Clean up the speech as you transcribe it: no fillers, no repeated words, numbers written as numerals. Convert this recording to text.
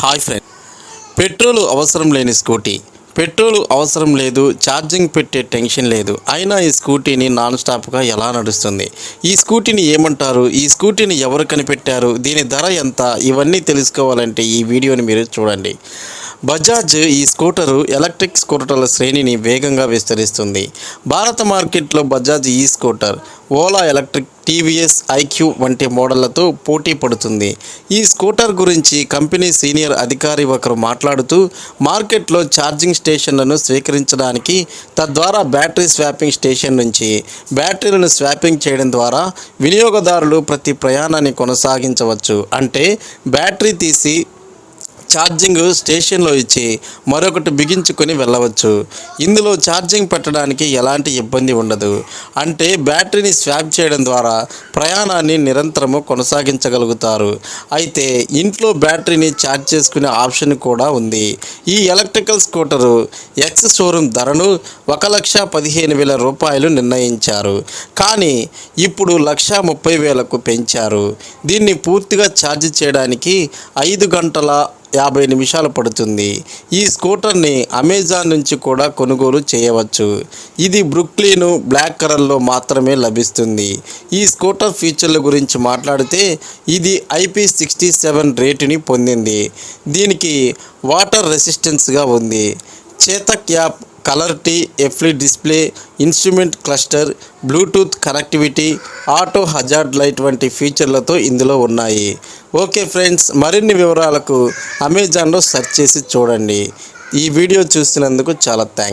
Hi friend, petrol అవసరం లేని scooty. Petrol అవసరం లేదు, ఛార్జింగ్ పెట్టే టెన్షన్ లేదు, అయినా ఈ స్కూటీని నాన్ స్టాప్గా ఎలా నడుస్తుంది? ఈ స్కూటీని ఏమంటారు? ఈ స్కూటీని ఎవరు కనిపెట్టారు? దీని ధర ఎంత? ఇవన్నీ తెలుసుకోవాలంటే ఈ వీడియోని మీరు చూడండి. బజాజ్ ఈ స్కూటరు ఎలక్ట్రిక్ స్కూటర్ల శ్రేణిని వేగంగా విస్తరిస్తుంది. భారత మార్కెట్లో బజాజ్ ఈ స్కూటర్ ఓలా ఎలక్ట్రిక్, టీవీఎస్ ఐక్యూ వంటి మోడళ్లతో పోటీ పడుతుంది. ఈ స్కూటర్ గురించి కంపెనీ సీనియర్ అధికారి ఒకరు మాట్లాడుతూ, మార్కెట్లో ఛార్జింగ్ స్టేషన్లను స్వీకరించడానికి, తద్వారా బ్యాటరీ స్వాపింగ్ స్టేషన్ నుంచి బ్యాటరీలను స్వాపింగ్ చేయడం ద్వారా వినియోగదారులు ప్రతి ప్రయాణాన్ని కొనసాగించవచ్చు. అంటే బ్యాటరీ తీసి ఛార్జింగ్ స్టేషన్లో ఇచ్చి మరొకటి బిగించుకొని వెళ్ళవచ్చు. ఇందులో ఛార్జింగ్ పెట్టడానికి ఎలాంటి ఇబ్బంది ఉండదు. అంటే బ్యాటరీని స్వాప్ చేయడం ద్వారా ప్రయాణాన్ని నిరంతరము కొనసాగించగలుగుతారు. అయితే ఇంట్లో బ్యాటరీని ఛార్జ్ చేసుకునే ఆప్షన్ కూడా ఉంది. ఈ ఎలక్ట్రికల్ స్కూటరు ఎక్స్ షోరూమ్ ధరను 1,15,000 రూపాయలు నిర్ణయించారు. కానీ ఇప్పుడు 1,30,000కు పెంచారు. దీన్ని పూర్తిగా ఛార్జ్ చేయడానికి 5 గంటల 50 నిమిషాలు పడుతుంది. ఈ స్కూటర్ని అమెజాన్ నుంచి కూడా కొనుగోలు చేయవచ్చు. ఇది బ్రూక్లిన్ బ్లాక్ కలర్లో మాత్రమే లభిస్తుంది. ఈ స్కూటర్ ఫీచర్ల గురించి మాట్లాడితే, ఇది IP67 రేటుని పొందింది. దీనికి వాటర్ రెసిస్టెన్స్గా ఉంది. Chetak app, colour T, FL display, instrument cluster, Bluetooth connectivity, auto hazard light వంటి ఫీచర్లతో ఇందులో ఉన్నాయి. ఓకే ఫ్రెండ్స్, మరిన్ని వివరాలకు అమెజాన్లో సెర్చ్ చేసి చూడండి. ఈ వీడియో చూసినందుకు చాలా థ్యాంక్స్.